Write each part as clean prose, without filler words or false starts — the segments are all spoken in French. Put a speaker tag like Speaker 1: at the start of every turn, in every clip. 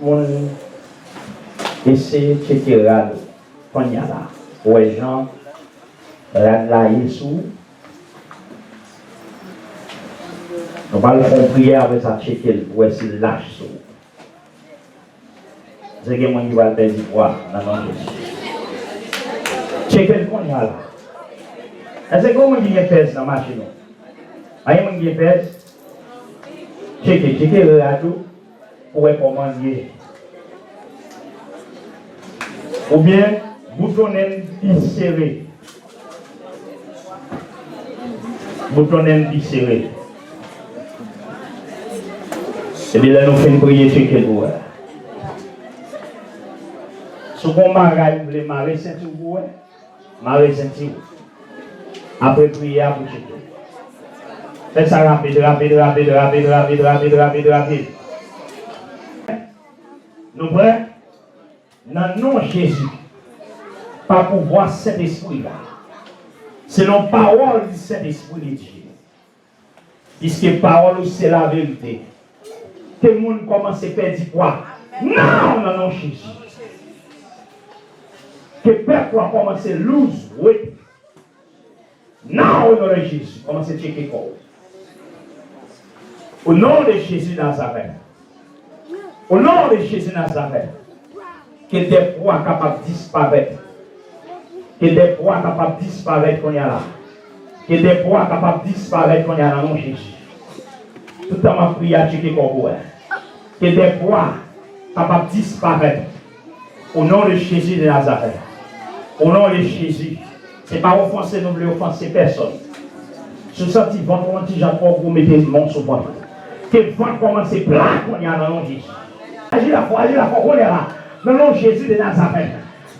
Speaker 1: monde essaie de checker là, quand il y a là. Ouais, Jean, là, Yesou. On va le faire prière avec ça, checker, ouais, c'est lâche ça. C'est que moi qui va le faire du poids, dans le nom de Jésus. Checker le qu'on y a là. Est-ce que comment il y a fait dans la machine? Aïe, il y a fait. Checker le radio pour comment il est. Ou bien, boutonner serré. Boutonner serré. Et bien là, nous faisons prier checker le bois. Si vous avez voulu marrer ceinture, marrer ceinture. Après prier, vous checker. Faites ça rapide. Nous prêts? Dans le nom de Jésus, pas pour voir cet esprit-là. C'est la parole du Saint-Esprit de Dieu. Puisque parole, c'est la vérité. Que le monde commence à perdre quoi? Non, dans le nom de Jésus. Que le peuple commence à loose, oui. Non, au nom de Jésus, commence à checker quoi? Au nom de Jésus Nazareth. Au nom de Jésus Nazareth. Que des poids capables de disparaître. Que des poids capables de disparaître qu'on y a là. Que des poids capables de disparaître qu'on y a dans le nom de Jésus. Tout le temps, ma prière, checker quoi? Que des poids capables de disparaître. Au nom de Jésus de Nazareth. Au nom de Jésus. Ce n'est pas offenser, nous voulons offenser personne. Ce senti, votre anti-Jacques, vous mettez le monde sur votre. Que le vent commence à plaire qu'on y a dans le nom de Jésus. Agis la foi, qu'on est là. Dans le nom de Jésus de Nazareth.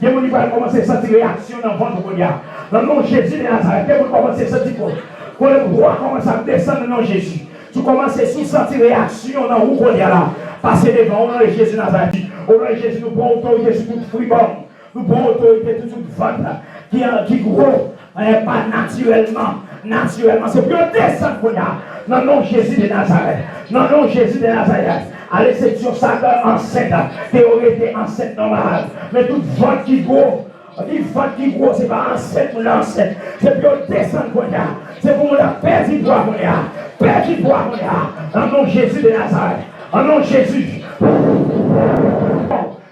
Speaker 1: Dieu vous va commencer à sentir réaction dans le ventre qu'on y a. Dans le nom de Jésus de Nazareth. Dieu vous commence à sentir qu'on le roi commence à descendre dans le nom de Jésus. Tu commences à sentir réaction dans où qu'on y a là. Passer devant au nom de Jésus de Nazareth. Au nom de Jésus, nous prenons autorité sur toute fribonne. Nous prenons autorité sur toute vente qui gros. Pas naturellement. C'est plus descendre qu'on y a. Dans le nom de Jésus de Nazareth. Dans le nom de Jésus de Nazareth. À l'exception de sa enceinte, qui aurait été enceinte normale. Mais toute vente qui gros, c'est pas enceinte ou l'enceinte. C'est plus descendre qu'on y a. C'est pour la perdre du bois qu'on y a. Perdre du bois qu'on y a. Dans le nom de Jésus de Nazareth. En nom de Jésus.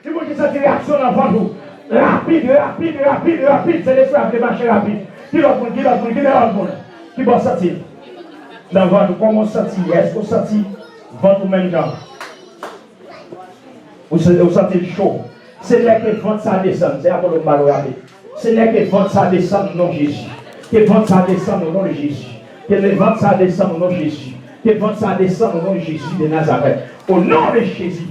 Speaker 1: Il faut que cette réaction dans votre nous. Rapide. C'est l'espoir de marcher rapide. Qui l'autre monde? Qui va sortir? Dans votre, comment sortir? Est-ce que vous sortir votre même temps? Vous sentez chaud. C'est là que vente ça descend. C'est après le mal rapide. C'est là que vente ça descend au nom de Jésus. Que vente ça descend au nom de Jésus. Que vente ça descend au nom de Jésus. Que vente ça descend au nom de Jésus de Nazareth. Au nom de Jésus.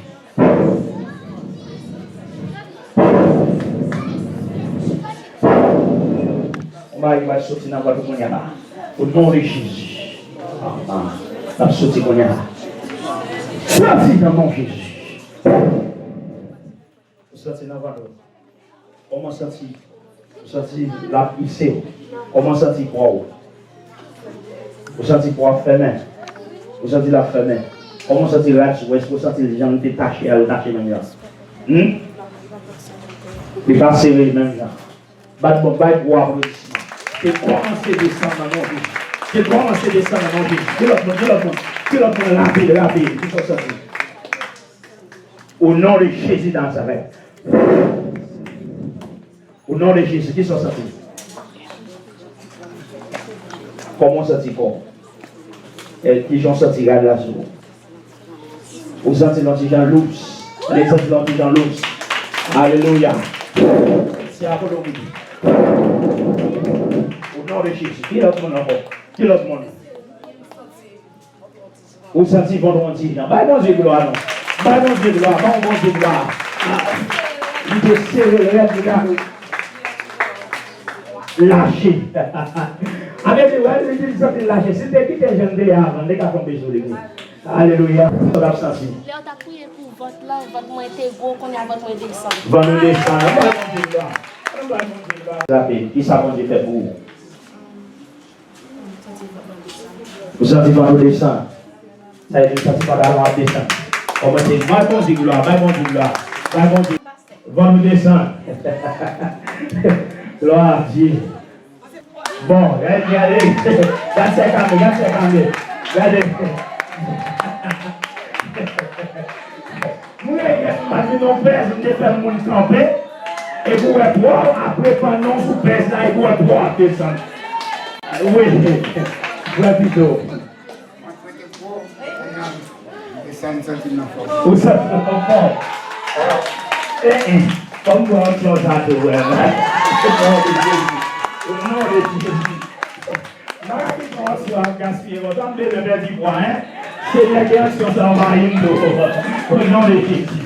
Speaker 1: Il va sortir dans votre monde là. Au nom de Jésus. Il va sortir dans là. Sortir dans mon Jésus. Sortir dans votre. Comment sortir? Sortir la pissée. Comment sortir pour vous sortir pour fermer. Vous sortir la fermer. Comment sortir là-dessus? Est-ce que vous sortir les gens détachés à l'attacher même là? Il va serrer même là. Bat pour applaudissement. Et commencer à descendre dans mon Jésus. Et commencer à descendre dans mon Jésus. Que l'autre monde rapide. Qui sont sortis. Au nom de Jésus dans Nazareth. Au nom de Jésus, qui sont sortis? Comment sortir comme? Et qui sont sortis là-dessus? Vous sentez l'antigen loose. Les sentez l'antigen loose. Alléluia. C'est à vous au nom de Jésus. Qui l'autre monde encore? Qui l'autre monde? Vous sentez votre antigen. Bah, bon Dieu, gloire, non. Bah, bon Dieu, gloire. Bon Dieu, gloire. Il te serre le rêve de la lâcher. Avec les rêves, il te dit lâcher. C'était qui que j'aime déjà avant, les gars tombés sur l'église. Alléluia. L'absence.
Speaker 2: Là, tu as prié pour votre là, votre moins était gros, qu'on y a votre moins descend.
Speaker 1: Votre descend. Qui ça qu'on dit fait pour vous? Vous sentez votre descend. Ça veut dire que ça ne peut pas avoir descend. Commencez. Va bon Dieu gloire, va bon Dieu gloire. Va bon Dieu. Va nous descendre. Gloire à Dieu. Bon, regardez. Regardez ça quand même. Regardez. Nous, nos pères, nous devons faire le monde camper. Et vous êtes trois, après, pendant sous pèse là, et vous êtes trois descendre. Oui, voilà plutôt. Vous êtes fort. Comme vous êtes en train de voir. Au nom de Jésus. Marie commence à gaspiller. Vous entendez le verre du bois, hein? C'est la guerre sur sa marine. Au nom de Jésus.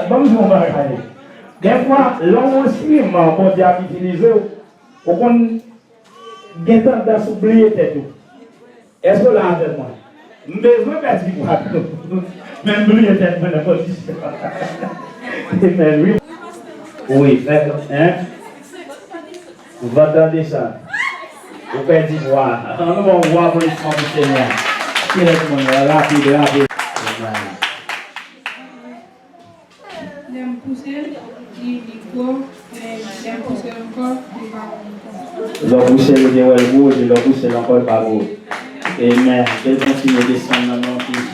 Speaker 1: Bonjour, on va regarder. Des fois, l'homme aussi, mon Dieu a utilisé, pour qu'on ait tendance à oublier tout. Est-ce que là, avec moi? Je n'ai besoin de faire du bois. Même oublier tête, je ne peux pas. Oui, hein? Vous entendez ça? Vous faites du bois. On va voir pour les Seigneur. Qui est le monde? Rapide.
Speaker 3: J'aime pousser, il go, j'aime pousser encore, il va encore.
Speaker 1: L'on pousse le dévoilement, je l'on pousse encore par vous. Amen. Quel continue de descendre dans mon fils.